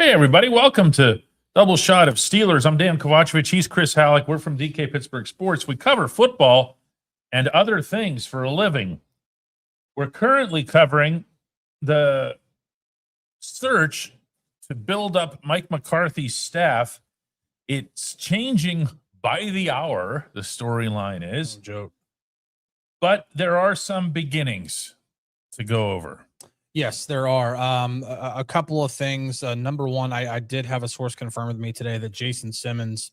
Hey, everybody. Welcome to Double Shot of Steelers. I'm Dejan Kovacevic. He's Chris Halleck. We're from DK Pittsburgh Sports. We cover football and other things for a living. We're currently covering the search to build up Mike McCarthy's staff. It's changing by the hour, the storyline is. No joke. But there are some beginnings to go over. Yes, there are a couple of things. Number one, I did have a source confirm with me today that Jason Simmons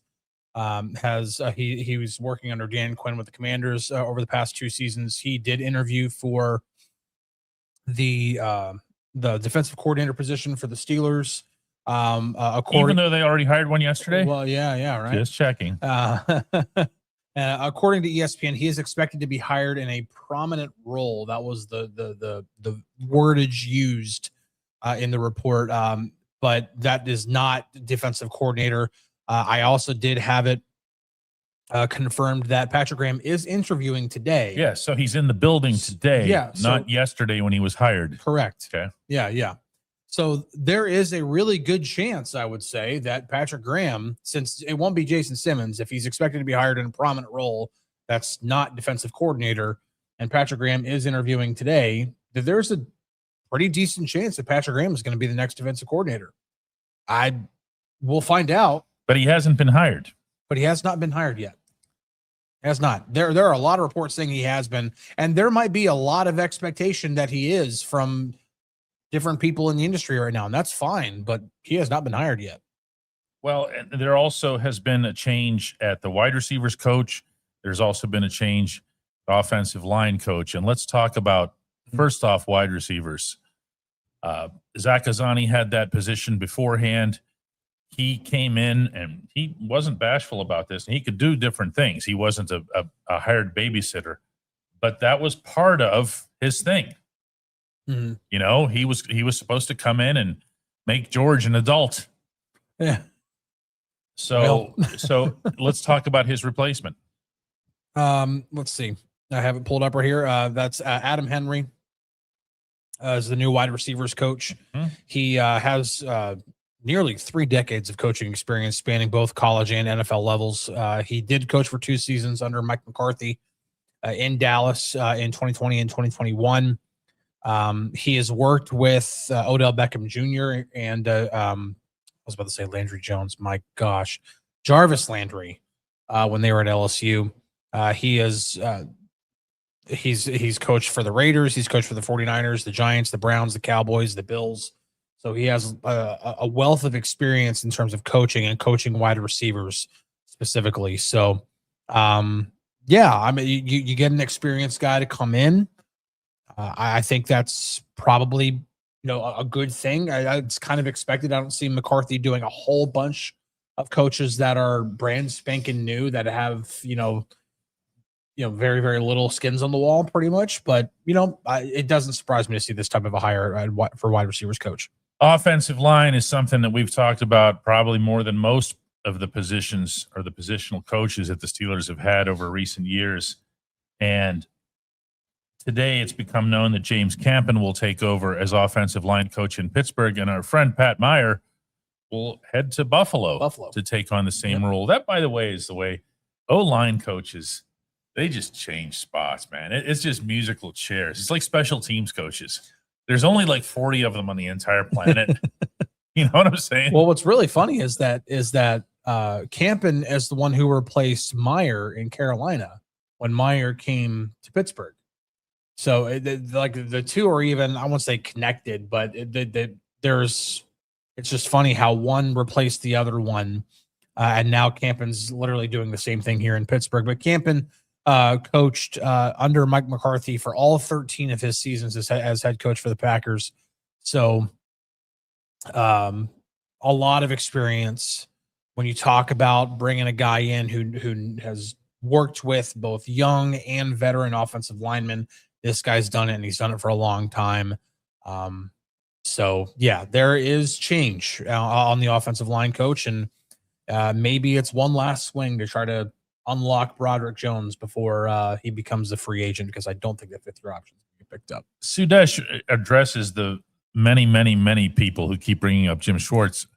has he was working under Dan Quinn with the Commanders over the past 2 seasons. He did interview for the defensive coordinator position for the Steelers. Even though they already hired one yesterday? Well, yeah, right. Just checking. According to ESPN, he is expected to be hired in a prominent role. That was the wordage used in the report, but that is not defensive coordinator. I also did have it confirmed that Patrick Graham is interviewing today. Yeah, so he's in the building today, yeah, not yesterday when he was hired. Correct. Okay. Yeah. So there is a really good chance, I would say, that Patrick Graham, since it won't be Jason Simmons, if he's expected to be hired in a prominent role that's not defensive coordinator, and Patrick Graham is interviewing today, that there's a pretty decent chance that Patrick Graham is going to be the next defensive coordinator. We'll find out. But he hasn't been hired. But he has not been hired yet. Has not. There are a lot of reports saying he has been, and there might be a lot of expectation that he is from different people in the industry right now, and that's fine, but he has not been hired yet. Well, there also has been a change at the wide receivers coach. There's also been a change offensive line coach. And let's talk about, first off, wide receivers. Zach Azzani had that position beforehand. He came in and he wasn't bashful about this, and he could do different things. He wasn't a hired babysitter, but that was part of his thing. Mm-hmm. You know, he was supposed to come in and make George an adult. Yeah. So let's talk about his replacement. Let's see. I have it pulled up right here. That's Adam Henry as the new wide receivers coach. Mm-hmm. He has nearly 3 decades of coaching experience spanning both college and NFL levels. He did coach for 2 seasons under Mike McCarthy in Dallas in 2020 and 2021. He has worked with Odell Beckham Jr. and I was about to say Landry Jones. My gosh, Jarvis Landry when they were at LSU. He's coached for the Raiders. He's coached for the 49ers, the Giants, the Browns, the Cowboys, the Bills. So he has a wealth of experience in terms of coaching and coaching wide receivers specifically. So, yeah, I mean, you get an experienced guy to come in. I think that's probably, a good thing. It's kind of expected. I don't see McCarthy doing a whole bunch of coaches that are brand spanking new that have, very, very little skins on the wall pretty much. But, it doesn't surprise me to see this type of a hire for wide receivers coach. Offensive line is something that we've talked about probably more than most of the positions or the positional coaches that the Steelers have had over recent years. And today, it's become known that James Campen will take over as offensive line coach in Pittsburgh, and our friend Pat Meyer will head to Buffalo to take on the same role. That, by the way, is the way O-line coaches, they just change spots, man. It's just musical chairs. It's like special teams coaches. There's only like 40 of them on the entire planet. You know what I'm saying? Well, what's really funny is that Campen is the one who replaced Meyer in Carolina when Meyer came to Pittsburgh. So the two are even, I won't say connected, but it's just funny how one replaced the other one. And now Campen's literally doing the same thing here in Pittsburgh. But Campen coached under Mike McCarthy for all 13 of his seasons as head coach for the Packers. So a lot of experience when you talk about bringing a guy in who has worked with both young and veteran offensive linemen. This guy's done it, and he's done it for a long time. So, yeah, there is change on the offensive line coach, and maybe it's one last swing to try to unlock Broderick Jones before he becomes the free agent, because I don't think the 5th-year option is going to be picked up. Sudesh addresses the many, many, many people who keep bringing up Jim Schwartz.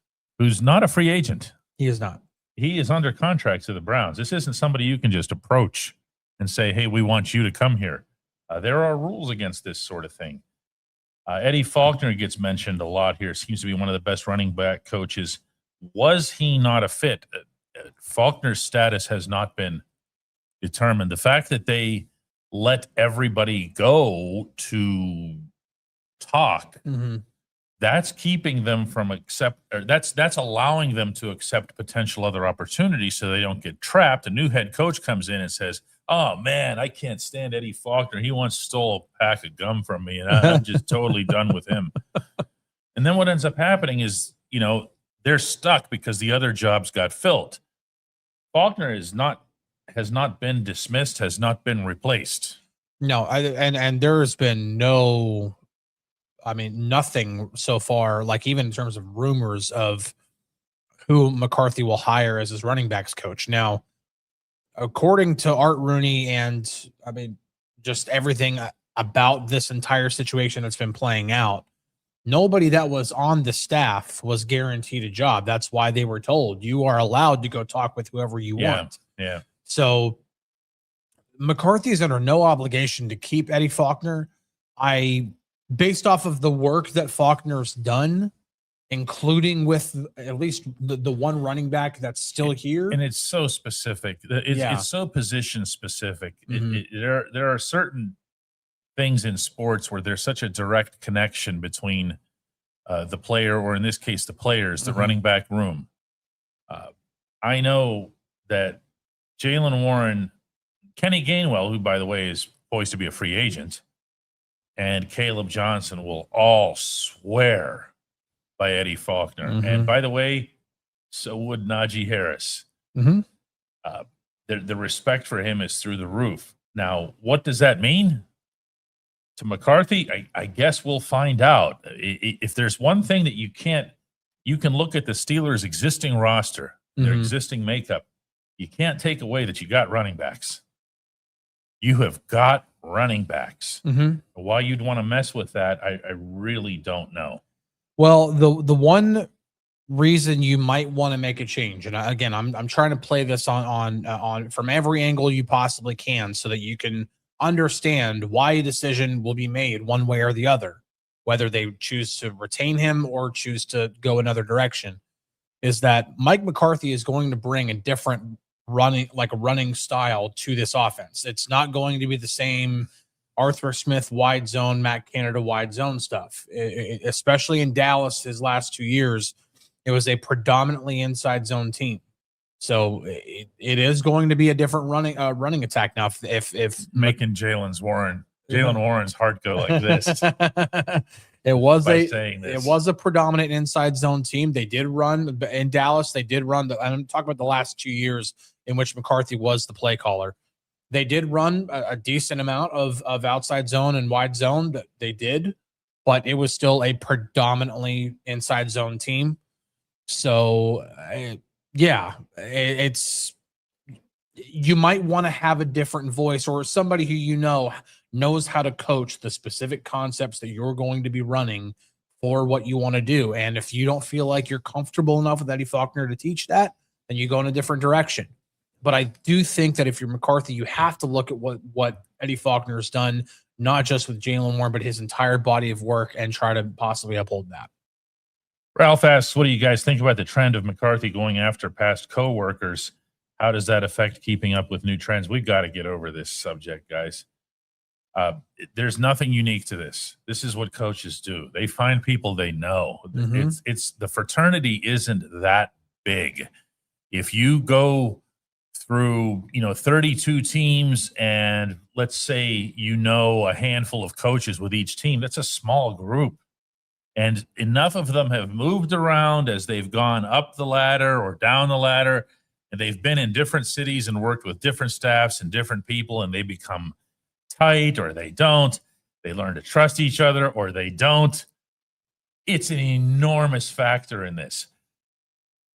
who's not a free agent. He is not. He is under contract to the Browns. This isn't somebody you can just approach and say, hey, we want you to come here. There are rules against this sort of thing. Eddie Faulkner gets mentioned a lot here. Seems to be one of the best running back coaches. Was he not a fit? Faulkner's status has not been determined. The fact that they let everybody go to talk, that's keeping them from that's allowing them to accept potential other opportunities so they don't get trapped. A new head coach comes in and says, oh man, I can't stand Eddie Faulkner. He once stole a pack of gum from me and I'm just totally done with him. And then what ends up happening is, they're stuck because the other jobs got filled. Faulkner has not been dismissed, has not been replaced. No, and there's been nothing so far, like even in terms of rumors of who McCarthy will hire as his running backs coach. Now, according to Art Rooney and just everything about this entire situation that's been playing out, nobody that was on the staff was guaranteed a job. That's why they were told you are allowed to go talk with whoever you want. Yeah. So McCarthy is under no obligation to keep Eddie Faulkner. Based off of the work that Faulkner's done, including with at least the one running back that's still here. And it's so specific. It's so position specific. There are certain things in sports where there's such a direct connection between the player, or in this case, the players, the running back room. I know that Jaylen Warren, Kenny Gainwell, who, by the way, is poised to be a free agent, and Caleb Johnson will all swear by Eddie Faulkner. And by the way, so would Najee Harris. The respect for him is through the roof. Now, what does that mean to McCarthy? I guess we'll find out. If there's one thing that you can look at the Steelers' existing roster, their existing makeup. You can't take away that you got running backs. You have got running backs. Why you'd want to mess with that, I really don't know. Well, the one reason you might want to make a change, and again, I'm trying to play this on from every angle you possibly can, so that you can understand why a decision will be made one way or the other, whether they choose to retain him or choose to go another direction. Is that Mike McCarthy is going to bring a different running style to this offense. It's not going to be the same Arthur Smith wide zone, Matt Canada wide zone stuff. Especially in Dallas his last 2 years, it was a predominantly inside zone team. So it is going to be a different running attack now. If making Jaylen Warren's heart go like this. It was a predominant inside zone team. They did run in Dallas. They did run. I'm talking about the last 2 years in which McCarthy was the play caller. They did run a decent amount of outside zone and wide zone. That they did, but it was still a predominantly inside zone team. So it's you might want to have a different voice, or somebody who knows how to coach the specific concepts that you're going to be running for what you want to do. And if you don't feel like you're comfortable enough with Eddie Faulkner to teach that, then you go in a different direction. But I do think that if you're McCarthy, you have to look at what Eddie Faulkner has done, not just with Jaylen Warren, but his entire body of work, and try to possibly uphold that. Ralph asks, what do you guys think about the trend of McCarthy going after past coworkers? How does that affect keeping up with new trends? We've got to get over this subject, guys. There's nothing unique to this. This is what coaches do. They find people they know. It's the fraternity isn't that big. If you go through 32 teams, and let's say a handful of coaches with each team, that's a small group. And enough of them have moved around as they've gone up the ladder or down the ladder, and they've been in different cities and worked with different staffs and different people, and they become tight, or they don't. They learn to trust each other, or they don't. It's an enormous factor in this.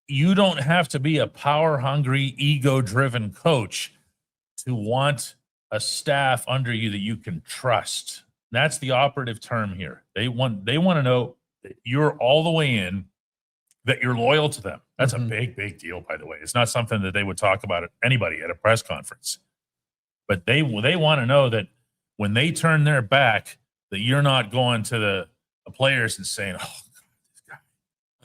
You don't have to be a power-hungry, ego-driven coach to want a staff under you that you can trust. That's the operative term here. They want to know that you're all the way in, that you're loyal to them. That's Mhm. a big, big deal, by the way. It's not something that they would talk about at anybody at a press conference. But they want to know that when they turn their back, that you're not going to the players and saying, "Oh,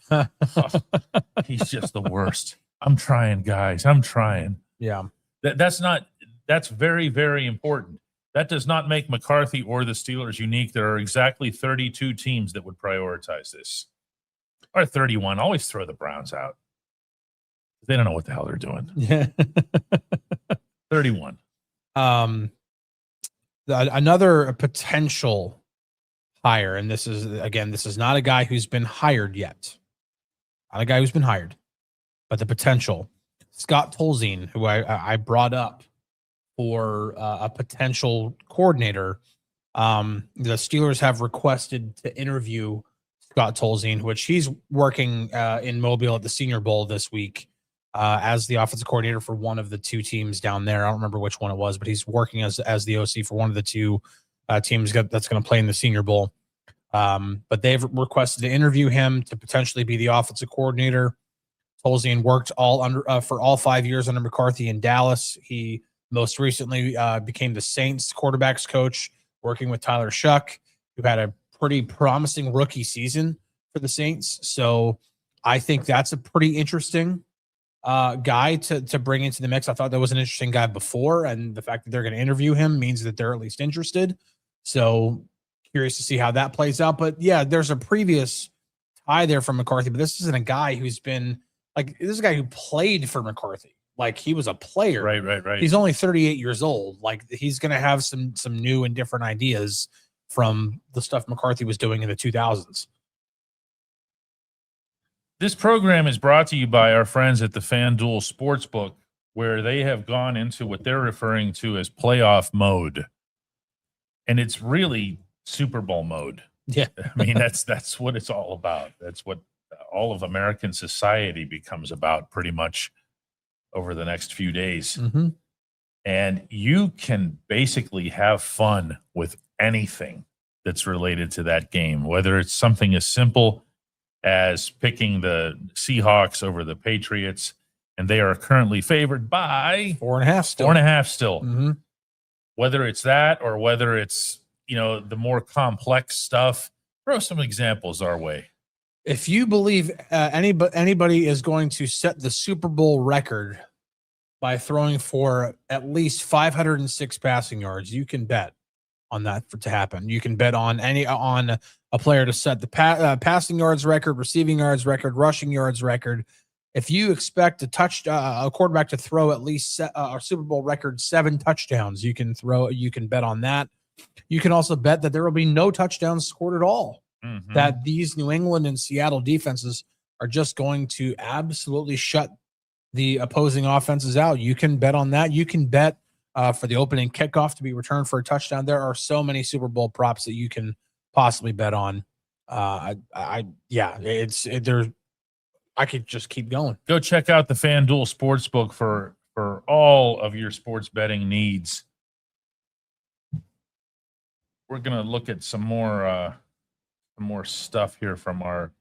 God, this guy, he's just the worst. I'm trying, guys. I'm trying." Yeah. That's very, very important. That does not make McCarthy or the Steelers unique. There are exactly 32 teams that would prioritize this. Or 31. Always throw the Browns out. They don't know what the hell they're doing. Yeah. 31. Another potential hire, and this is not a guy who's been hired yet. Not a guy who's been hired, but the potential. Scott Tolzien, who I brought up for a potential coordinator. The Steelers have requested to interview Scott Tolzien, which he's working in Mobile at the Senior Bowl this week as the offensive coordinator for one of the two teams down there. I don't remember which one it was, but he's working as the OC for one of the two teams that's going to play in the Senior Bowl. But they've requested to interview him to potentially be the offensive coordinator. Tolzien worked for all 5 years under McCarthy in Dallas. He most recently became the Saints quarterbacks coach, working with Tyler Shuck, who had a pretty promising rookie season for the Saints. So I think that's a pretty interesting guy to bring into the mix. I thought that was an interesting guy before, and the fact that they're going to interview him means that they're at least interested. So curious to see how that plays out. But yeah, there's a previous tie there from McCarthy, but this isn't a guy who's been like, this is a guy who played for McCarthy. Like, he was a player. Right. He's only 38 years old. Like, he's going to have some new and different ideas from the stuff McCarthy was doing in the 2000s. This program is brought to you by our friends at the FanDuel Sportsbook, where they have gone into what they're referring to as playoff mode. And it's really Super Bowl mode. Yeah. I mean, that's what it's all about. That's what all of American society becomes about pretty much over the next few days. Mm-hmm. And you can basically have fun with anything that's related to that game, whether it's something as simple as picking the Seahawks over the Patriots, and they are currently favored by 4.5 still. 4.5 still. Mm-hmm. Whether it's that or whether it's, the more complex stuff, throw some examples our way. If you believe anybody is going to set the Super Bowl record by throwing for at least 506 passing yards, you can bet on that to happen. You can bet on a player to set the passing yards record, receiving yards record, rushing yards record. If you expect a quarterback to throw at least a Super Bowl record 7 touchdowns, you can bet on that. You can also bet that there will be no touchdowns scored at all. Mm-hmm. That these New England and Seattle defenses are just going to absolutely shut the opposing offenses out. You can bet on that. You can bet for the opening kickoff to be returned for a touchdown. There are so many Super Bowl props that you can possibly bet on. I could just keep going. Go check out the FanDuel Sportsbook for all of your sports betting needs. We're gonna look at some more stuff here from our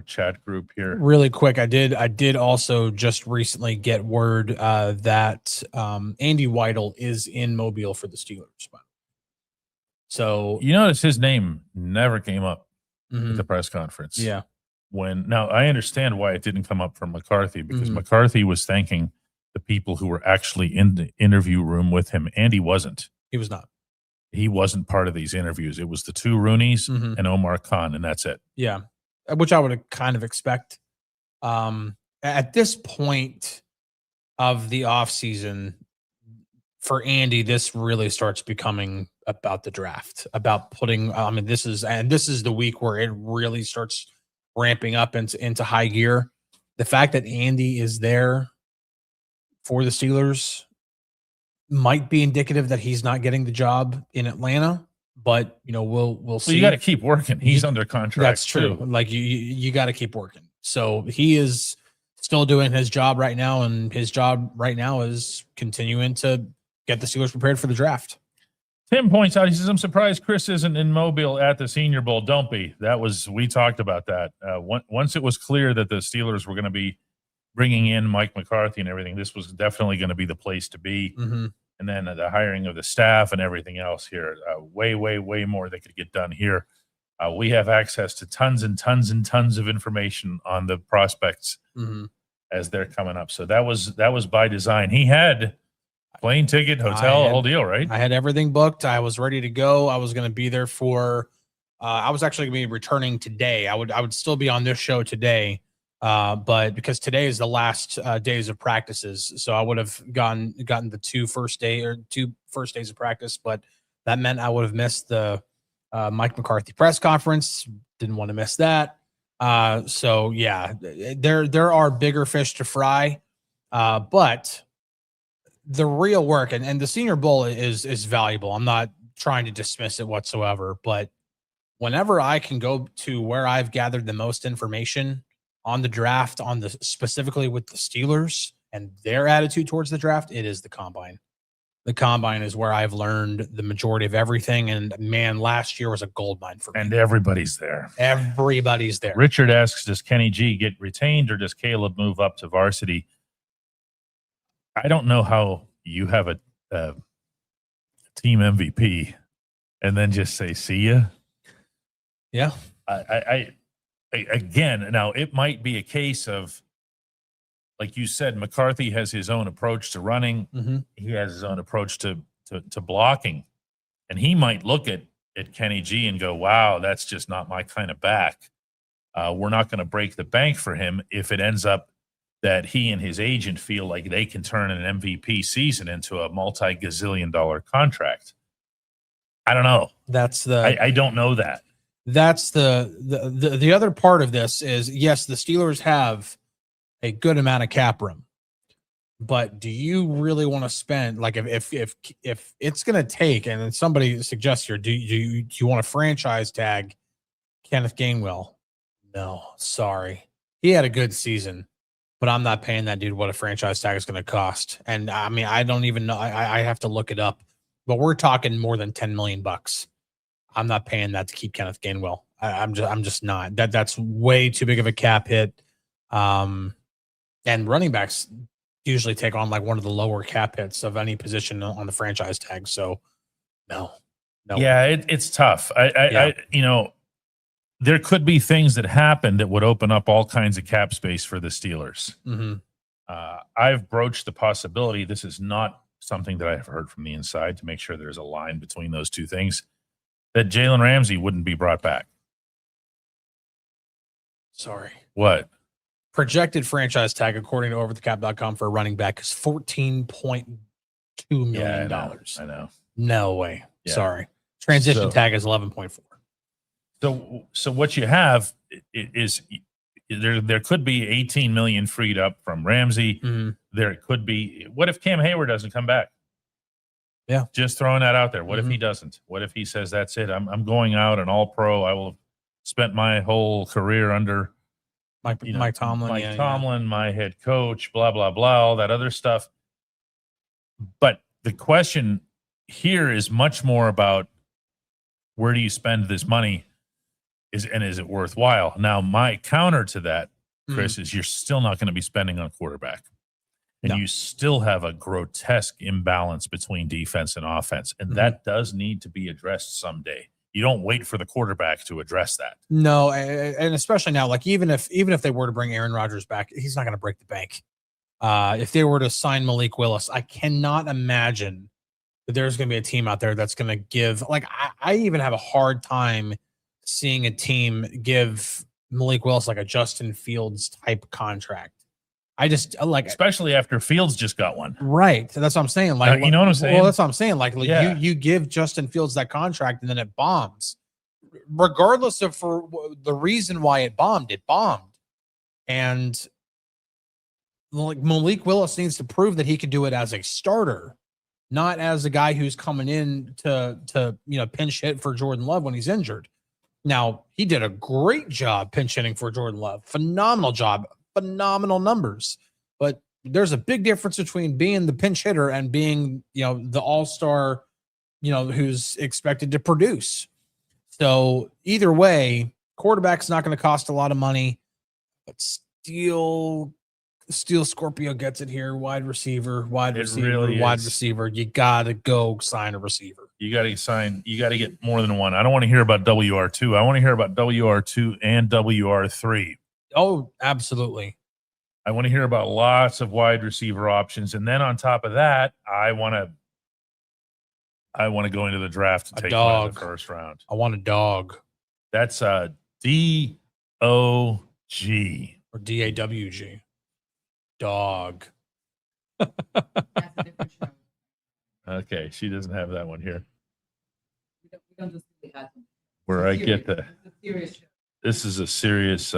chat group here. Really quick, I did also just recently get word that Andy Weidel is in Mobile for the Steelers. So you notice his name never came up at the press conference. Yeah. Now I understand why it didn't come up from McCarthy, because McCarthy was thanking the people who were actually in the interview room with him. Andy wasn't. He was not. He wasn't part of these interviews. It was the two Rooneys and Omar Khan, and that's it. Yeah, which I would kind of expect. At this point of the offseason, for Andy, this really starts becoming about the draft, about putting. This is the week where it really starts ramping up into high gear. The fact that Andy is there for the Steelers might be indicative that he's not getting the job in Atlanta, but we'll see. You got to keep working. He's under contract. That's true. Like you got to keep working. So he is still doing his job right now, and his job right now is continuing to get the Steelers prepared for the draft. Tim points out, he says, I'm surprised Chris isn't in Mobile at the Senior Bowl. Don't be. We talked about that. Once it was clear that the Steelers were going to be bringing in Mike McCarthy and everything, this was definitely going to be the place to be. Mm-hmm. And then the hiring of the staff and everything else here, way more that could get done here. We have access to tons and tons and tons of information on the prospects as they're coming up. So that was by design. He had plane ticket, hotel, whole deal, right? I had everything booked. I was ready to go. I was going to be there for. I was actually going to be returning today. I would still be on this show today, but because today is the last days of practices, so I would have gotten the two first days of practice. But that meant I would have missed the Mike McCarthy press conference. Didn't want to miss that. So yeah, there are bigger fish to fry, but the real work and the Senior Bowl is valuable. I'm not trying to dismiss it whatsoever, but whenever I can go to where I've gathered the most information on the draft, specifically with the Steelers and their attitude towards the draft, it is the combine. The combine is where I've learned the majority of everything. And man, last year was a goldmine for me. And everybody's there. Everybody's there. Richard asks, does Kenny G get retained or does Caleb move up to varsity? I don't know how you have a team MVP and then just say, see ya. Yeah. I again, now it might be a case of, like you said, McCarthy has his own approach to running. Mm-hmm. He has his own approach to blocking. And he might look at Kenny G and go, wow, that's just not my kind of back. We're not going to break the bank for him if it ends up that he and his agent feel like they can turn an MVP season into a multi-gazillion-dollar contract. I don't know. I don't know that. That's the other part of this is, yes, the Steelers have a good amount of cap room, but do you really want to spend, like, if it's going to take, and then somebody suggests here, do you want to franchise tag Kenneth Gainwell? No, sorry. He had a good season, but I'm not paying that dude what a franchise tag is going to cost. And I mean, I don't even know. I have to look it up, but we're talking more than $10 million. I'm not paying that to keep Kenneth Gainwell. I'm just not. That's way too big of a cap hit. And running backs usually take on like one of the lower cap hits of any position on the franchise tag. So no. Yeah, it's tough. I there could be things that happen that would open up all kinds of cap space for the Steelers. Mm-hmm. I've broached the possibility. This is not something that I've heard from the inside, to make sure there's a line between those two things, that Jalen Ramsey wouldn't be brought back. Sorry. What? Projected franchise tag, according to overthecap.com, for a running back is $14.2 million. I know. No way. Yeah. Sorry. Transition tag is 11.4. So what you have is there could be 18 million freed up from Ramsey. Mm-hmm. There could be, what if Cam Hayward doesn't come back? Yeah. Just throwing that out there. What if he doesn't? What if he says, that's it? I'm going out and all pro. I will have spent my whole career under Mike Tomlin, my head coach, blah, blah, blah, all that other stuff. But the question here is much more about, where do you spend this money? Is it worthwhile? Now, my counter to that, Chris, is you're still not going to be spending on quarterback. And you still have a grotesque imbalance between defense and offense. And that does need to be addressed someday. You don't wait for the quarterback to address that. No, and especially now, like even if they were to bring Aaron Rodgers back, he's not going to break the bank. If they were to sign Malik Willis, I cannot imagine that there's going to be a team out there that's going to give, like, I even have a hard time seeing a team give Malik Willis like a Justin Fields type contract. I just like, especially after Fields just got one. Right. That's what I'm saying. Like, you know what I'm saying? Well, that's what I'm saying. Like you give Justin Fields that contract and then it bombs, regardless of for the reason why it bombed. And like Malik Willis needs to prove that he can do it as a starter, not as a guy who's coming in to pinch hit for Jordan Love when he's injured. Now, he did a great job pinch hitting for Jordan Love. Phenomenal job. Phenomenal numbers. But there's a big difference between being the pinch hitter and being, the all-star, who's expected to produce. So either way, quarterback's not going to cost a lot of money, but Steel Scorpio gets it here. Wide receiver. Receiver. You gotta go sign a receiver. You got to get more than one. I don't want to hear about WR2. I want to hear about WR2 and WR3. Oh, absolutely. I want to hear about lots of wide receiver options. And then on top of that, I want to go into the draft and take one in the first round. I want a dog. That's a DOG. Or DAWG. Dog. That's a different show. Okay, she doesn't have that one here. We don't just really have them. Where I get the. It's a serious show. This is a serious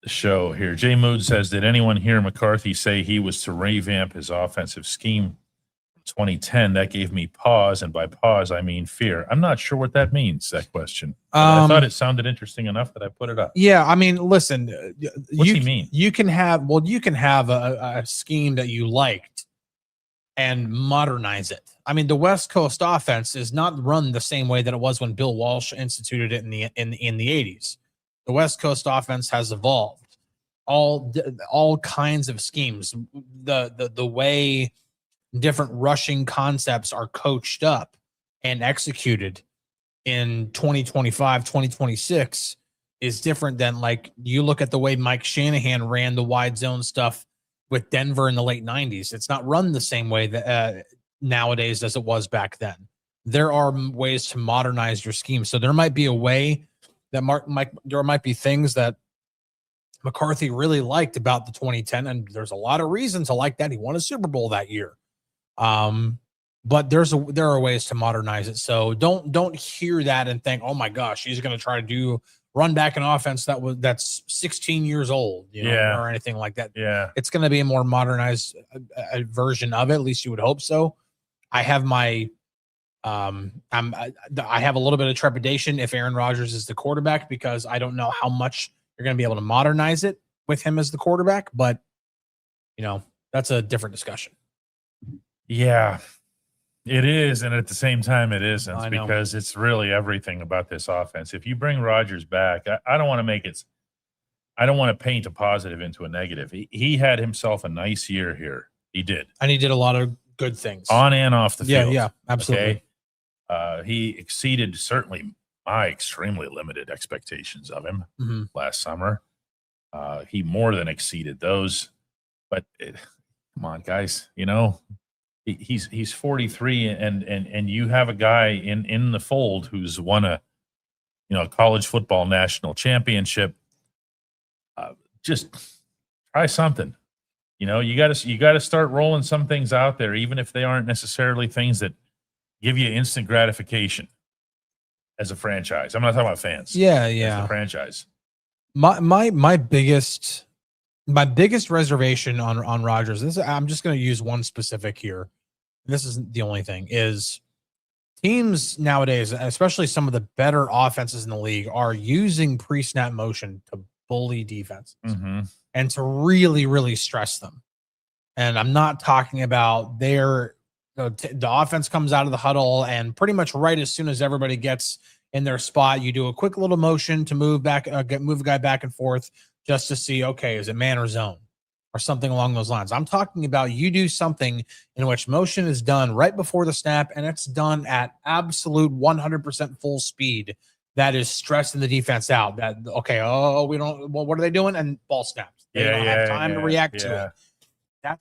show here. Jay Mood says, did anyone hear McCarthy say he was to revamp his offensive scheme in 2010? That gave me pause, and by pause, I mean fear. I'm not sure what that means, that question. I thought it sounded interesting enough that I put it up. Yeah, I mean, listen. What's he mean? You can have a scheme that you liked and modernize it. I mean, the West Coast offense is not run the same way that it was when Bill Walsh instituted it in the 80s. The West Coast offense has evolved. All kinds of schemes. The way different rushing concepts are coached up and executed in 2025, 2026 is different than, like, you look at the way Mike Shanahan ran the wide zone stuff with Denver in the late 90s. It's not run the same way that nowadays as it was back then. There are ways to modernize your scheme. So there might be a way that there might be things that McCarthy really liked about the 2010, and there's a lot of reasons to like that. He won a Super Bowl that year. But there are ways to modernize it. So don't hear that and think, oh my gosh, he's going to try to run back an offense that's 16 years old, or anything like that. Yeah, it's going to be a more modernized version of it. At least you would hope so. I have my I have a little bit of trepidation if Aaron Rodgers is the quarterback, because I don't know how much you're going to be able to modernize it with him as the quarterback. But that's a different discussion. Yeah, it is. And at the same time, it isn't, because it's really everything about this offense. If you bring Rodgers back, I don't want to paint a positive into a negative. He had himself a nice year here. He did. And he did a lot of good things on and off the field. Yeah, absolutely. Okay? He exceeded certainly my extremely limited expectations of him last summer. He more than exceeded those. But come on, guys, he's 43, and you have a guy in the fold who's won a college football national championship. Just try something. You got to start rolling some things out there, even if they aren't necessarily things that give you instant gratification as a franchise. I'm not talking about fans. Yeah. As a franchise. My biggest reservation on Rodgers, I'm just going to use one specific here. This isn't the only thing, is teams nowadays, especially some of the better offenses in the league, are using pre-snap motion to bully defenses and to really, really stress them. And I'm not talking about the offense comes out of the huddle, and pretty much right as soon as everybody gets in their spot, you do a quick little motion to move a guy back and forth just to see, okay, is it man or zone or something along those lines. I'm talking about you do something in which motion is done right before the snap, and it's done at absolute 100% full speed. That is stressing the defense out. That, okay, what are they doing? And ball snaps. They don't have time to react to it.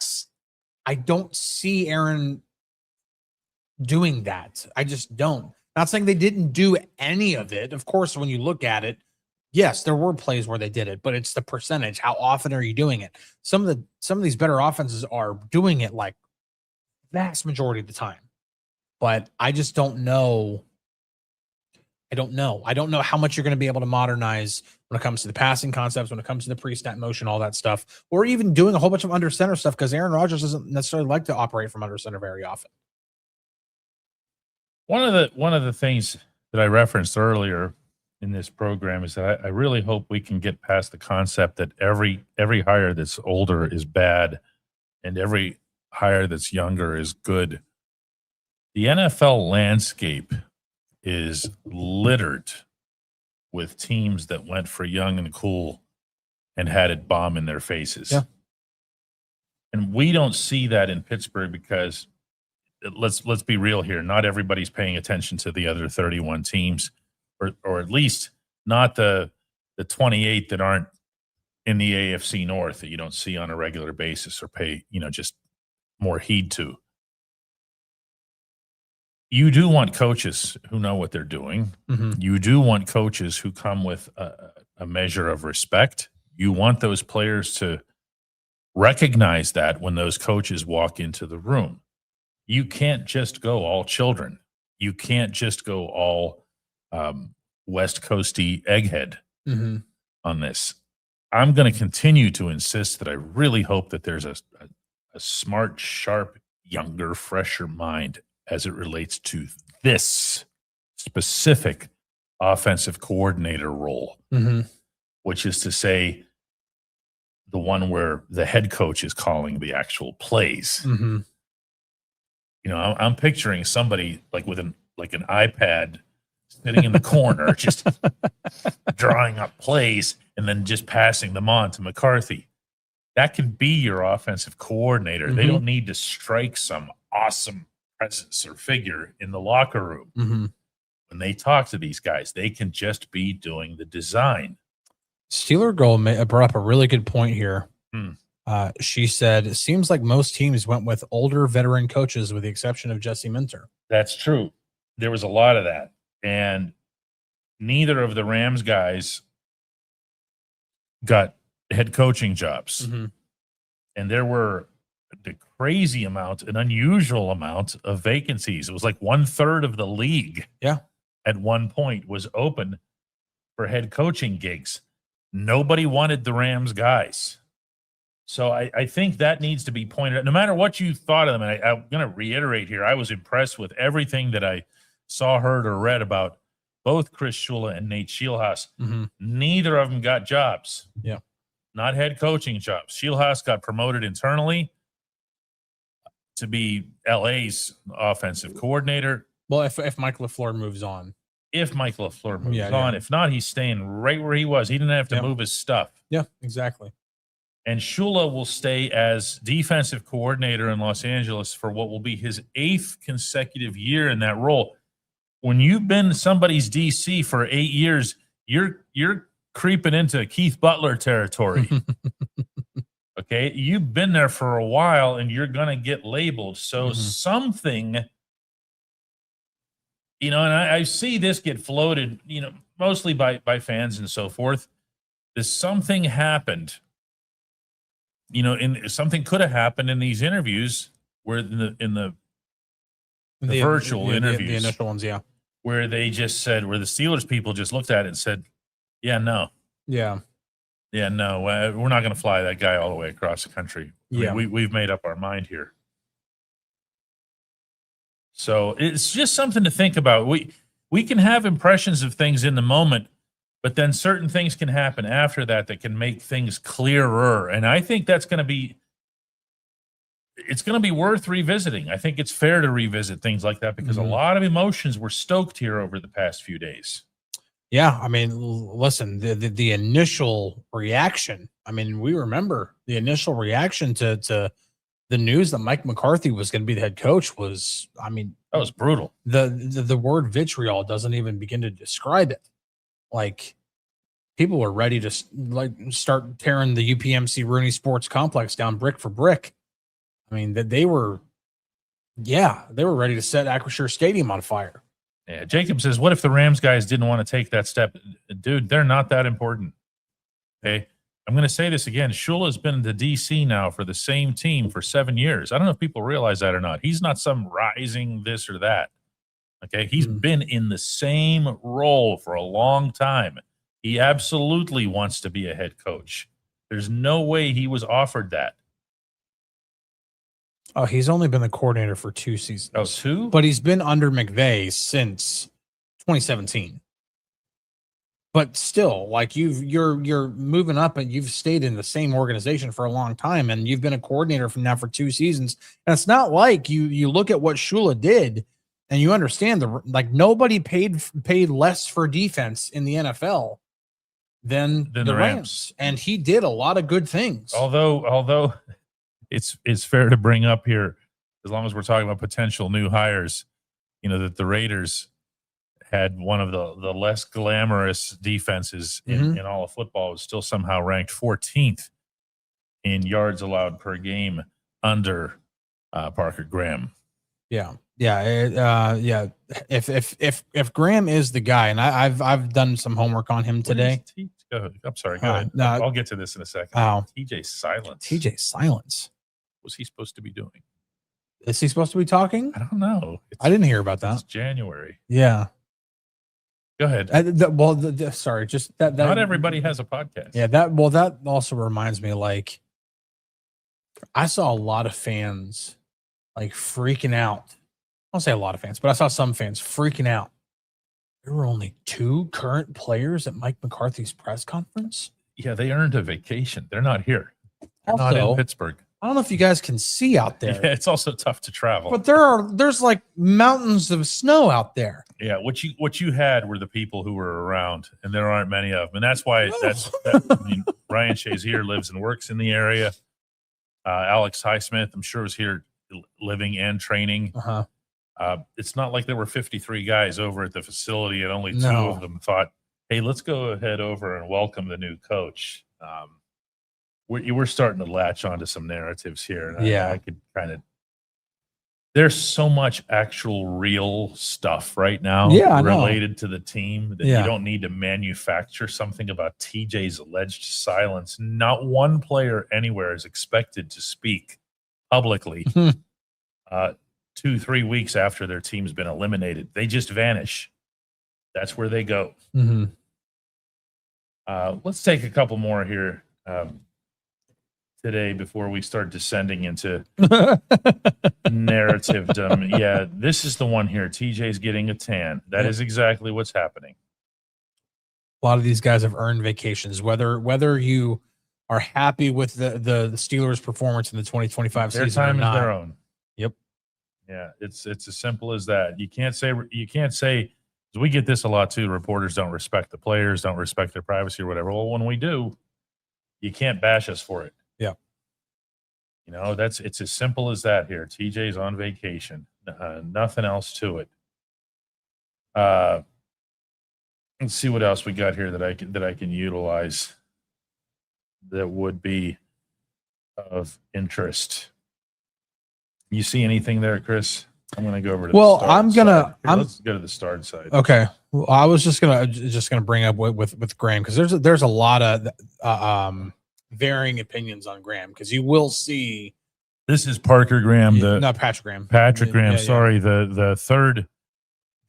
I don't see Aaron doing that. I just don't. Not saying they didn't do any of it. Of course, when you look at it, yes, there were plays where they did it, but it's the percentage. How often are you doing it? Some of these better offenses are doing it like vast majority of the time. But I just don't know. I don't know how much you're going to be able to modernize when it comes to the passing concepts, when it comes to the pre-snap motion, all that stuff, or even doing a whole bunch of under center stuff, because Aaron Rodgers doesn't necessarily like to operate from under center very often. One of the things that I referenced earlier in this program is that I really hope we can get past the concept that every hire that's older is bad and every hire that's younger is good. The NFL landscape is littered with teams that went for young and cool and had it bomb in their faces. Yeah. And we don't see that in Pittsburgh because let's be real here. Not everybody's paying attention to the other 31 teams, or at least not the 28 that aren't in the AFC North that you don't see on a regular basis or pay, just more heed to. You do want coaches who know what they're doing. Mm-hmm. You do want coaches who come with a measure of respect. You want those players to recognize that when those coaches walk into the room. You can't just go all children. You can't just go all West Coasty egghead on this. I'm going to continue to insist that I really hope that there's a smart, sharp, younger, fresher mind as it relates to this specific offensive coordinator role, which is to say the one where the head coach is calling the actual plays. I'm picturing somebody like with an iPad sitting in the corner, just drawing up plays and then just passing them on to McCarthy. That can be your offensive coordinator. They don't need to strike some awesome presence or figure in the locker room. When they talk to these guys, they can just be doing the design. Steeler Girl brought up a really good point here. She said, it seems like most teams went with older veteran coaches with the exception of Jesse Minter. That's true. There was a lot of that. And neither of the Rams guys got head coaching jobs. And there were the crazy amount, an unusual amount of vacancies. It was like 1/3 of the league. Yeah. At one point was open for head coaching gigs. Nobody wanted the Rams guys. So I think that needs to be pointed out. No matter what you thought of them, and I'm going to reiterate here, I was impressed with everything that I saw, heard, or read about both Chris Shula and Nate Scheelhaas. Neither of them got jobs. Yeah. Not head coaching jobs. Scheelhaas got promoted internally to be LA's offensive coordinator. Well, if Mike LaFleur moves on. If Mike LaFleur moves on. If not, he's staying right where he was. He didn't have to move his stuff. Yeah, exactly. And Shula will stay as defensive coordinator in Los Angeles for what will be his 8th consecutive year in that role. When you've been somebody's DC for 8 years, you're creeping into Keith Butler territory. Okay, you've been there for a while, and you're going to get labeled. So something, and I see this get floated, mostly by fans and so forth. There's something happened. Something could have happened in these interviews where in the virtual interviews, the initial ones, where they just said, where the Steelers people just looked at it and said, no, we're not going to fly that guy all the way across the country. We've made up our mind here. So it's just something to think about. We can have impressions of things in the moment, but then certain things can happen after that can make things clearer. And I think it's going to be worth revisiting. I think it's fair to revisit things like that because a lot of emotions were stoked here over the past few days. Yeah. I mean, listen, the initial reaction, we remember the initial reaction to the news that Mike McCarthy was going to be the head coach was, that was brutal. The word vitriol doesn't even begin to describe it. Like, people were ready to start tearing the UPMC Rooney Sports Complex down brick for brick. They were ready to set Acrisure Stadium on fire. Yeah, Jacob says, what if the Rams guys didn't want to take that step? Dude, they're not that important. Okay, I'm going to say this again. Shula's been in the DC now for the same team for 7 years. I don't know if people realize that or not. He's not some rising this or that. Okay, he's been in the same role for a long time. He absolutely wants to be a head coach. There's no way he was offered that. Oh, he's only been the coordinator for 2 seasons. Oh, 2? But he's been under McVay since 2017. But still, like you're moving up and you've stayed in the same organization for a long time, and you've been a coordinator for 2 seasons. And it's not like you look at what Shula did. And you understand nobody paid less for defense in the NFL than the Rams. And he did a lot of good things. Although it's fair to bring up here, as long as we're talking about potential new hires, that the Raiders had one of the less glamorous defenses in all of football, was still somehow ranked 14th in yards allowed per game under Parker Graham. Yeah. If Graham is the guy, and I've done some homework on him today. I'm sorry. Go ahead. No, I'll get to this in a second. Oh, TJ Silence. TJ Silence. What's he supposed to be doing? Is he supposed to be talking? I don't know. I didn't hear about that. It's January. Yeah. Go ahead. Sorry, just that. Not everybody has a podcast. Yeah. That also reminds me. I saw a lot of fans freaking out. I don't say a lot of fans, but I saw some fans freaking out. There were only 2 current players at Mike McCarthy's press conference. Yeah, they earned a vacation. They're not here. They're Also, not in Pittsburgh. I don't know if you guys can see out there. Yeah, it's also tough to travel. But there's mountains of snow out there. Yeah, what you had were the people who were around, and there aren't many of them. And that's why Ryan Shazier lives and works in the area. Alex Highsmith, I'm sure, was here living and training. It's not like there were 53 guys over at the facility and only 2 of them thought, hey, let's go ahead over and welcome the new coach. We're starting to latch onto some narratives here. And I could kind of, there's so much actual real stuff right now related to the team that you don't need to manufacture something about TJ's alleged silence. Not one player anywhere is expected to speak publicly 2-3 weeks after their team's been eliminated. They just vanish. That's where they go. Let's take a couple more here today before we start descending into narrative-dom. Yeah, this is the one here. TJ's getting a tan. That is exactly what's happening. A lot of these guys have earned vacations, whether you are happy with the Steelers' performance in the 2025 Their season time or not. is their own. Yep. Yeah, it's as simple as that. You can't say we get this a lot too. Reporters don't respect the players, don't respect their privacy or whatever. Well, when we do, you can't bash us for it. Yeah. It's as simple as that here. TJ's on vacation. Nothing else to it. Let's see what else we got here that I can utilize that would be of interest. You see anything there, Chris? I'm going to go over to let's go to the start side. Okay. Well, I was just gonna bring up with Graham, because there's a lot of varying opinions on Graham, because you will see. This is Parker Graham, Patrick Graham. Patrick Graham, sorry, the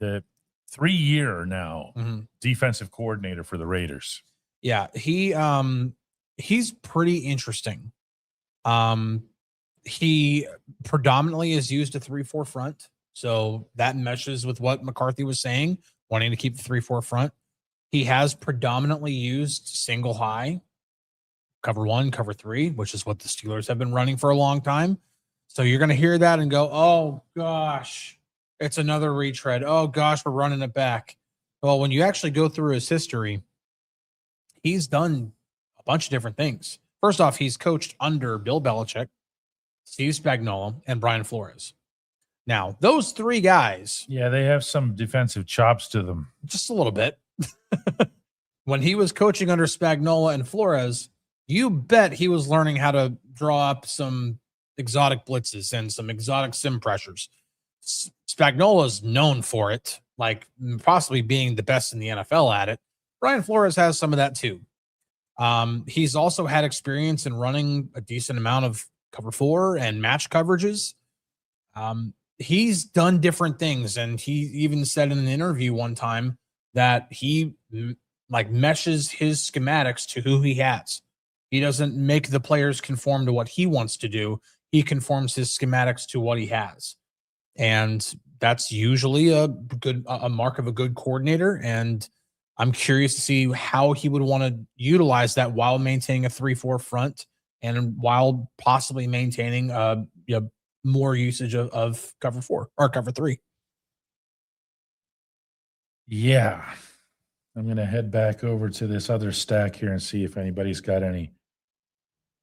3-year now defensive coordinator for the Raiders. Yeah, he's pretty interesting. He predominantly has used a 3-4 front, so that meshes with what McCarthy was saying, wanting to keep the 3-4 front. He has predominantly used single high, cover 1, cover 3, which is what the Steelers have been running for a long time. So you're going to hear that and go, oh gosh, it's another retread. Oh gosh, we're running it back. Well, when you actually go through his history, he's done a bunch of different things. First off, he's coached under Bill Belichick, Steve Spagnuolo, and Brian Flores. Now, those 3 guys. Yeah, they have some defensive chops to them. Just a little bit. When he was coaching under Spagnuolo and Flores, you bet he was learning how to draw up some exotic blitzes and some exotic sim pressures. Spagnuolo's known for it, like possibly being the best in the NFL at it. Brian Flores has some of that too. He's also had experience in running a decent amount of cover 4 and match coverages. He's done different things, and he even said in an interview one time that he meshes his schematics to who he has. He doesn't make the players conform to what he wants to do. He conforms his schematics to what he has. And that's usually a mark of a good coordinator. And I'm curious to see how he would want to utilize that while maintaining a 3-4 front and while possibly maintaining more usage of cover 4 or cover 3. Yeah. I'm going to head back over to this other stack here and see if anybody's got any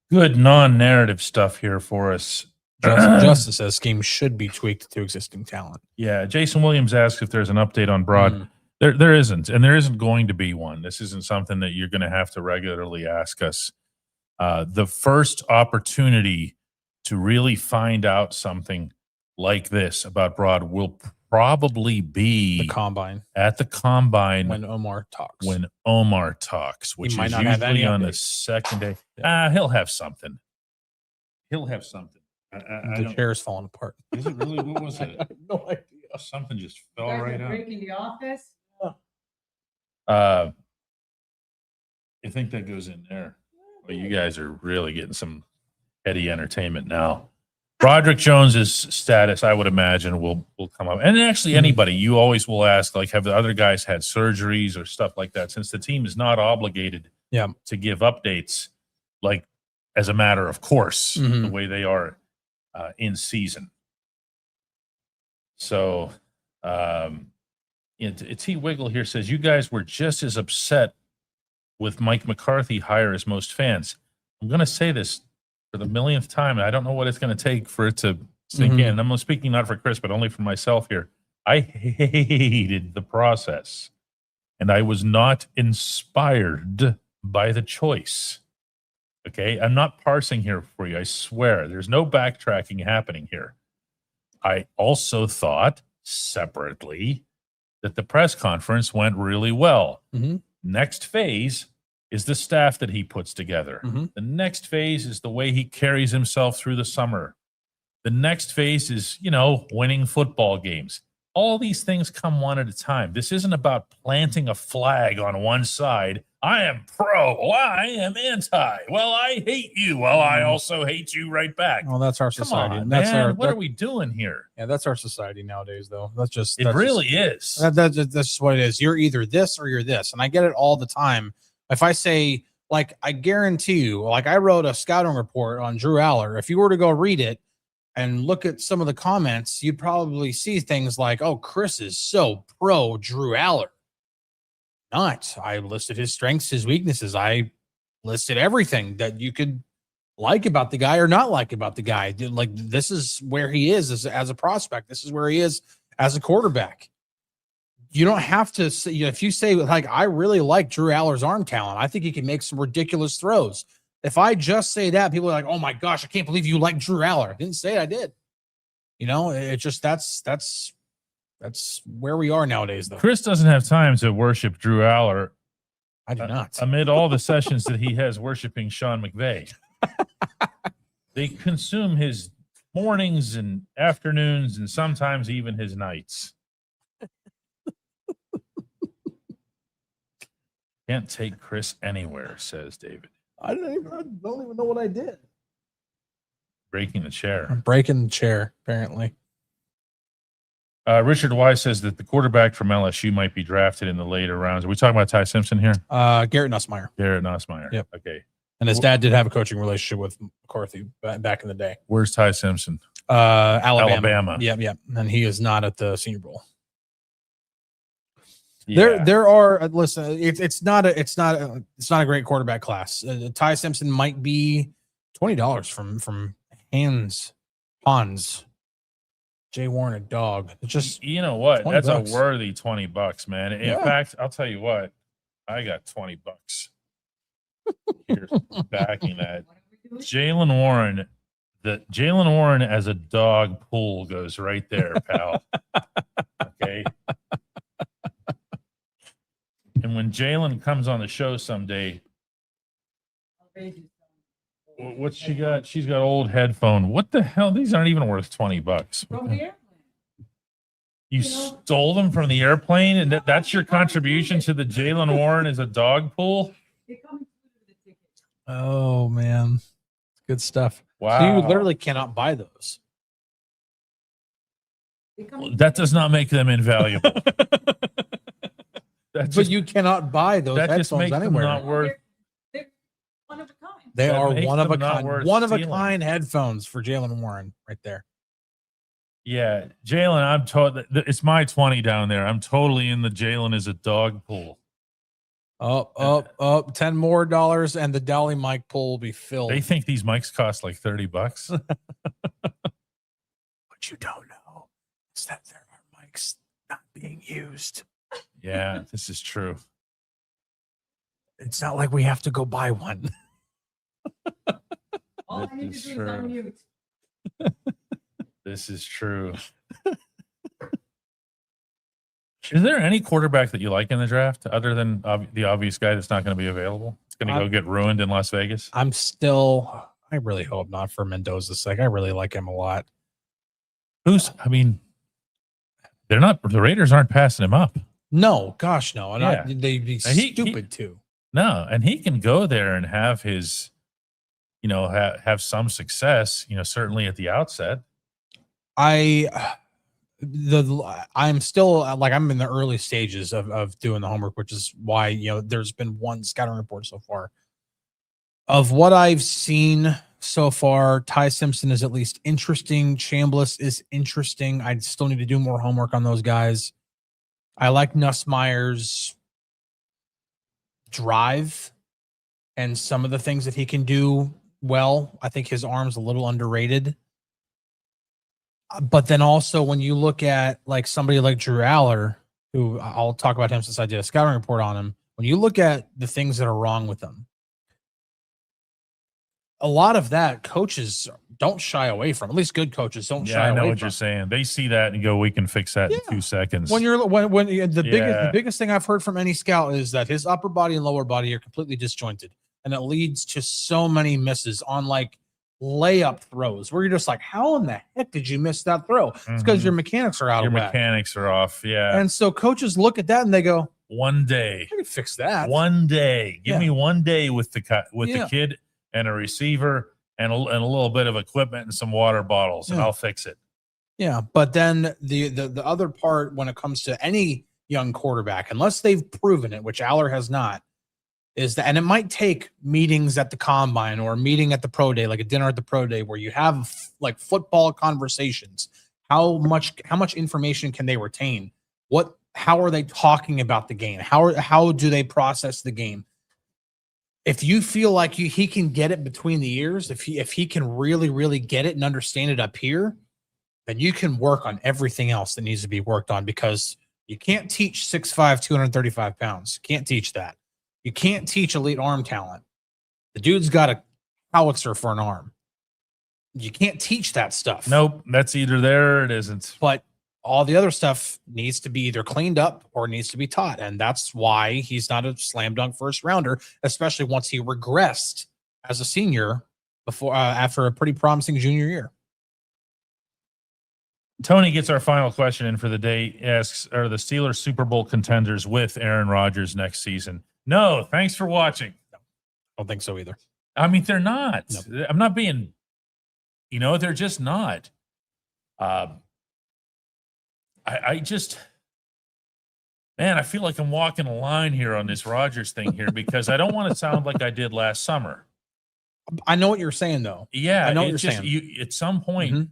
good non-narrative stuff here for us. Justin says scheme should be tweaked to existing talent. Yeah. Jason Williams asks if there's an update on Broad. There isn't, and there isn't going to be one. This isn't something that you're going to have to regularly ask us. The first opportunity to really find out something like this about Broad will probably be The combine at the combine when Omar talks. Which might is not have usually any on the updates. second day. Yeah. He'll have something. I The don't, chair's falling apart. is it really? What was I it? have no idea. Something just You fell guys right are out. breaking the office. I think that goes in there. Well, you guys are really getting some heady entertainment now. Broderick Jones's status, I would imagine, will come up. And actually, anybody, you always will ask, like, have the other guys had surgeries or stuff like that? Since the team is not obligated to give updates, like, as a matter of course, the way they are in season. So, T. Wiggle here says, you guys were just as upset with Mike McCarthy hire as most fans. I'm going to say this for the millionth time, and I don't know what it's going to take for it to sink in. And I'm speaking not for Chris, but only for myself here. I hated the process, and I was not inspired by the choice. Okay? I'm not parsing here for you. I swear. There's no backtracking happening here. I also thought separately that the press conference went really well. Next phase is the staff that he puts together. The next phase is the way he carries himself through the summer. The next phase is, winning football games. All these things come one at a time. This isn't about planting a flag on one side. I am pro. Well, I am anti. Well, I hate you. Well, I also hate you right back. Well, that's our Come society. on, That's man. What are we doing here? Yeah, that's our society nowadays, though. It really is. That's just what it is. You're either this or you're this, and I get it all the time. If I say, like, I guarantee you, like, I wrote a scouting report on Drew Aller. If you were to go read it and look at some of the comments, you'd probably see things like, "Oh, Chris is so pro Drew Aller." Not. I listed his strengths, his weaknesses. I listed everything that you could like about the guy or not like about the guy. Like, this is where he is as a prospect. This is where he is as a quarterback. You don't have to say, if you say, like, I really like Drew Aller's arm talent, I think he can make some ridiculous throws. If I just say that, people are like, oh my gosh, I can't believe you like Drew Aller. I didn't say it, I did. It just, that's where we are nowadays, though. Chris doesn't have time to worship Drew Aller. I do not. Amid all the sessions that he has worshiping Sean McVay. They consume his mornings and afternoons and sometimes even his nights. Can't take Chris anywhere, says David. I don't even know what I did. Breaking the chair. I'm breaking the chair, apparently. Richard Wise says that the quarterback from LSU might be drafted in the later rounds. Are we talking about Ty Simpson here? Garrett Nussmeier. Garrett Nussmeier. Yep. Okay. And his dad did have a coaching relationship with McCarthy back in the day. Where's Ty Simpson? Alabama. Yep. And he is not at the Senior Bowl. Yeah. There are listen. It's not a great quarterback class. Ty Simpson might be $20 from Hans. Jay Warren, a dog. It's just, you know what? That's $20. a worthy $20, man. In fact, I'll tell you what. I got $20 here backing that. Jaylen Warren as a dog pool goes right there, pal. Okay. And when Jalen comes on the show someday, what's she got? She's got old headphone. What the hell? These aren't even worth $20. From the airplane. You stole them from the airplane, and that's your contribution to the Jaylen Warren as a dog pool? They come with the ticket. oh man, good stuff. Wow. So you literally cannot buy those. They come with That does not make them invaluable. But you cannot buy those that just headphones makes them anywhere. not worth. They're one of a kind. They that are makes one of a them not kind. worth One of a stealing. kind headphones for Jaylen Warren right there. Yeah, Jalen, I'm it's my 20 down there. I'm totally in the Jalen is a dog pool. Up, 10 more dollars, and the Dolly mic pool will be filled. They think these mics cost like $30. What you don't know is that there are mics not being used. Yeah, this is true. It's not like we have to go buy one. All I need This to is do is true. unmute. This is true. Is there any quarterback that you like in the draft other than the obvious guy that's not going to be available? It's going to go get ruined in Las Vegas. I really hope not for Mendoza's sake. I really like him a lot. I mean, the Raiders aren't passing him up. No, gosh, no. And Yeah. they'd be He- stupid too. No, and he can go there and have his, have some success, certainly at the outset. I'm still I'm in the early stages of doing the homework, which is why there's been one scouting report so far. Of what I've seen so far, Ty Simpson is at least interesting. Chambliss is interesting. I still need to do more homework on those guys. I like Nussmeier's drive and some of the things that he can do well. I think his arm's a little underrated. But then also when you look at like somebody like Drew Aller, who I'll talk about him since I did a scouting report on him, when you look at the things that are wrong with him, a lot of that coaches don't shy away from. At least good coaches don't shy away from. I know what you're saying. They see that and go, we can fix that in 2 seconds. When the biggest thing I've heard from any scout is that his upper body and lower body are completely disjointed, and it leads to so many misses on like layup throws where you're just like, how in the heck did you miss that throw? It's because your mechanics are out of whack. Your mechanics are off. Yeah. And so coaches look at that and they go, one day, I can fix that. One day, give me one day with the kid and a receiver and a little bit of equipment and some water bottles, and I'll fix it. Yeah, but then the other part when it comes to any young quarterback, unless they've proven it, which Aller has not, is that, and it might take meetings at the combine or a meeting at the pro day, like a dinner at the pro day, where you have like football conversations. How much information can they retain? How are they talking about the game? How do they process the game? If you feel like he can get it between the ears, if he can really, really get it and understand it up here, then you can work on everything else that needs to be worked on, because you can't teach 6'5", 235 pounds. Can't teach that. You can't teach elite arm talent. The dude's got a howitzer for an arm. You can't teach that stuff. Nope. That's either there or it isn't. But all the other stuff needs to be either cleaned up or needs to be taught. And that's why he's not a slam dunk first rounder, especially once he regressed as a senior after a pretty promising junior year. Tony gets our final question in for the day. Asks, are the Steelers Super Bowl contenders with Aaron Rodgers next season? No, thanks for watching. I don't think so either. I mean, they're not. No. I'm not being, they're just not. I just, man, I feel like I'm walking a line here on this Rodgers thing here, because I don't want to sound like I did last summer. I know what you're saying, though. Yeah, I know what you're saying. At some point,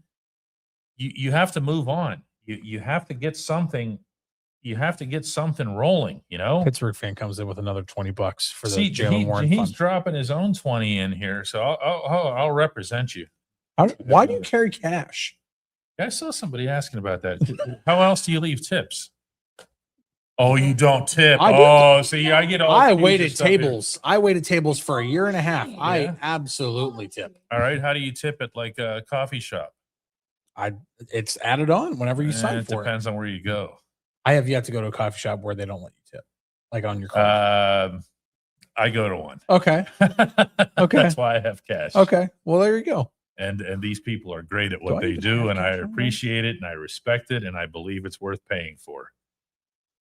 you have to move on. You have to get something. You have to get something rolling. Pittsburgh fan comes in with another $20 for the Jalen Jalen Warren He's fund. dropping his own 20 in here, so I'll represent you. Why do you carry cash? I saw somebody asking about that. How else do you leave tips? Oh, you don't tip. See, I get all. I confused waited and stuff here. tables. I waited tables for a year and a half. I absolutely tip. All right, how do you tip at like a coffee shop? It's added on whenever you sign It for it. depends on where you go. I have yet to go to a coffee shop where they don't let you tip, like on your card. I go to one. Okay. Okay. That's why I have cash. Okay. Well, there you go. And these people are great at Do what I they even do, have and I cash on me? appreciate it, and I respect it, and I believe it's worth paying for.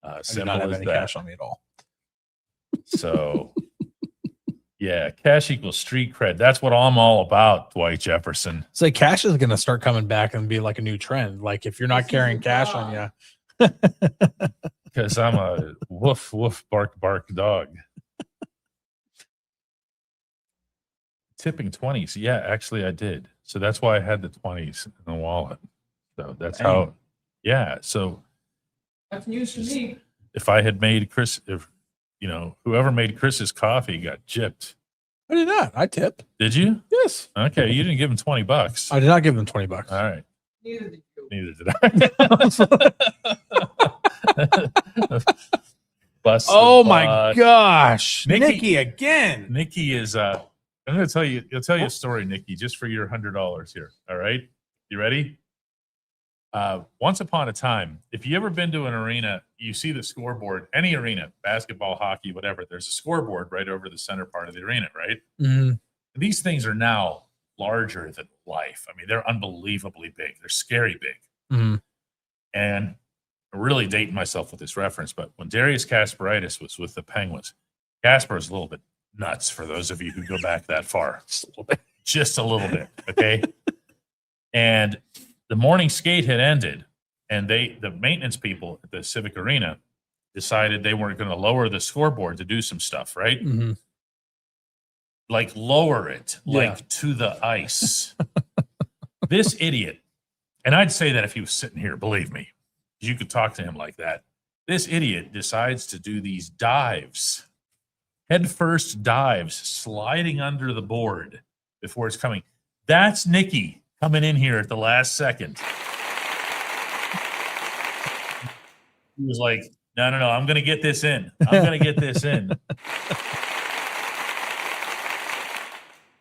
I do Simple not have as any that. cash on me at all. So, yeah, cash equals street cred. That's what I'm all about, Dwight Jefferson. So cash is going to start coming back and be like a new trend. Like if you're not carrying cash on you. Because I'm a woof, woof, bark, bark dog. Tipping 20s. Yeah, actually I did. So that's why I had the 20s in the wallet. So that's Dang. how. Yeah. So That's news to me. if I had made Chris, if whoever made Chris's coffee got gypped. I did not. I tip. Did you? Yes. Okay, you didn't give him $20. I did not give them $20. All right. Neither did you. Neither did I. Busted Oh my butt. gosh. Nikki- Nikki again. Nikki is I'm gonna tell you a story, Nikki, just for your $100 here. All right. You ready? Once upon a time, if you ever been to an arena, you see the scoreboard, any arena, basketball, hockey, whatever, there's a scoreboard right over the center part of the arena, right? Mhm. These things are now larger than life. I mean, they're unbelievably big. They're scary big. Mhm. And I'm really dating myself with this reference, but when Darius Kasparaitis was with the Penguins, Kasper is a little bit nuts for those of you who go back that far. Just a little bit. Just a little bit, okay? And the morning skate had ended, and the maintenance people at the Civic Arena decided they weren't going to lower the scoreboard to do some stuff, right? Mhm. Like lower it, Yeah. like to the ice. This idiot, and I'd say that if he was sitting here, believe me, you could talk to him like that. This idiot decides to do these dives, head first dives, sliding under the board before it's coming. That's Nikki coming in here at the last second. He was like, no, I'm going to get this in. I'm going to get this in.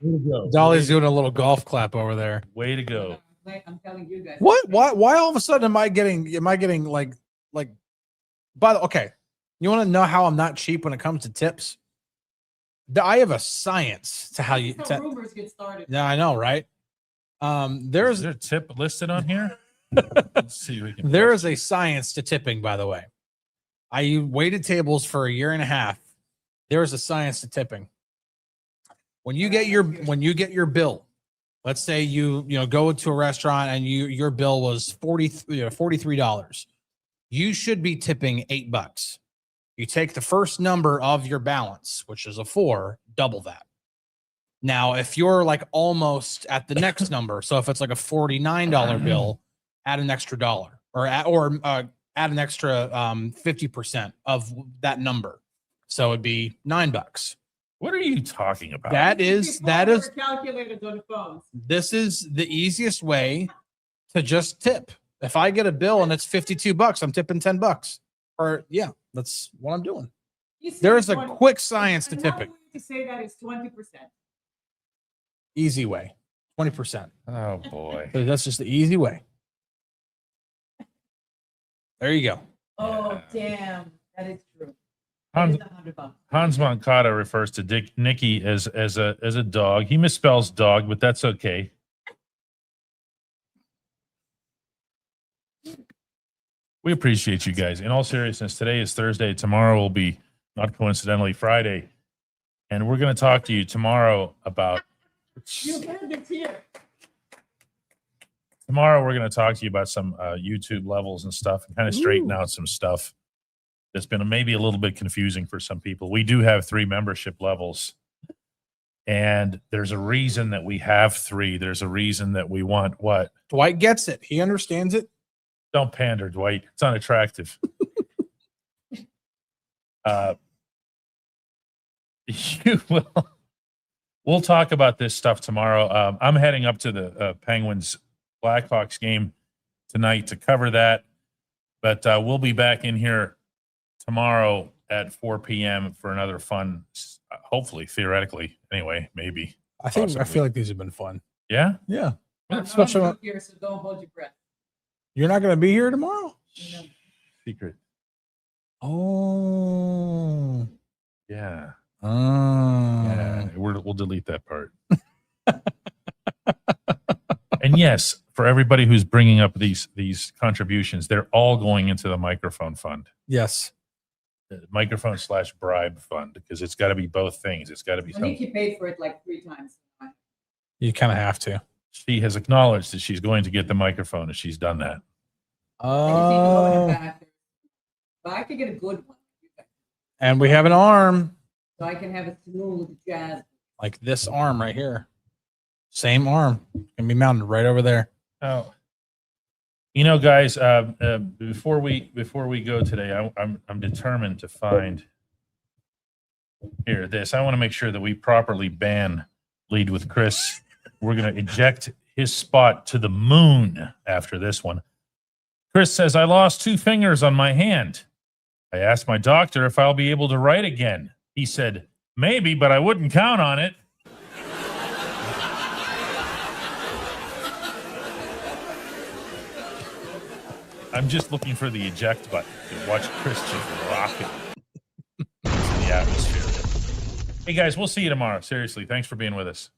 Way to go. Dolly's doing a little golf clap over there. Way to go. I'm telling you guys. What? Why all of a sudden am I getting like by the okay. You want to know how I'm not cheap when it comes to tips? I have a science to how you That's how rumors get started. Yeah, I know, right? Is There's there a tip listed on here? Let's see if we can there is a science to tipping, by the way. I waited tables for a year and a half. There is a science to tipping. When you get your bill, let's say you go to a restaurant and your bill was $43. You should be tipping $8. You take the first number of your balance, which is a 4, double that. Now, if you're like almost at the next number, so if it's like a $49 bill, add an extra dollar or add an extra 50% of that number. So it'd be $9. What are you talking about? That is calculators on the phones. this is the easiest way to just tip. If I get a bill and it's $52, I'm tipping $10. Or yeah, that's what I'm doing. There is a quick science to Another tipping. way to say that is 20%. Easy way. 20%. Oh boy. That's just the easy way. There you go. Oh, damn. That is true. Hans, That is $100. Hans Moncada refers to Nikki as a dog. He misspells dog, but that's okay. We appreciate you guys. In all seriousness, today is Thursday. Tomorrow will be, not coincidentally, Friday. And we're going to talk to you tomorrow about... You heard it here. Tomorrow, we're going to talk to you about some YouTube levels and stuff and kind of straighten out some stuff that's been maybe a little bit confusing for some people. We do have 3 membership levels, and there's a reason that we have 3. There's a reason that we want what? Dwight gets it. He understands it. Don't pander, Dwight. It's unattractive. You will. We'll talk about this stuff tomorrow. I'm heading up to the Penguins Blackhawks game tonight to cover that, but we'll be back in here tomorrow at 4 p.m. for another fun, hopefully, theoretically, anyway, maybe. I feel like these have been fun. Yeah? Yeah. I'm Especially not here, so don't hold your breath. You're not going to be here tomorrow? No. Secret. Oh. Yeah. Oh. Yeah. We'll delete that part. And yes, for everybody who's bringing up these contributions, they're all going into the microphone fund. Yes. The microphone/bribe fund, because it's got to be both things. It's got to be I something. think you paid for it like 3 times. You kind of have to. She has acknowledged that she's going to get the microphone, and she's done that. Oh. But I could get a good one. And we have an arm. So I can have a smooth jazz. Like this arm right here. Same arm. Can be mounted right over there. Oh, You know, guys, before we go today, I'm determined to find this. I want to make sure that we properly ban Lead with Chris. We're going to eject his spot to the moon after this one. Chris says, I lost 2 fingers on my hand. I asked my doctor if I'll be able to write again. He said, maybe, but I wouldn't count on it. I'm just looking for the eject button to watch Chris just rocket into the atmosphere. Hey, guys, we'll see you tomorrow. Seriously, thanks for being with us.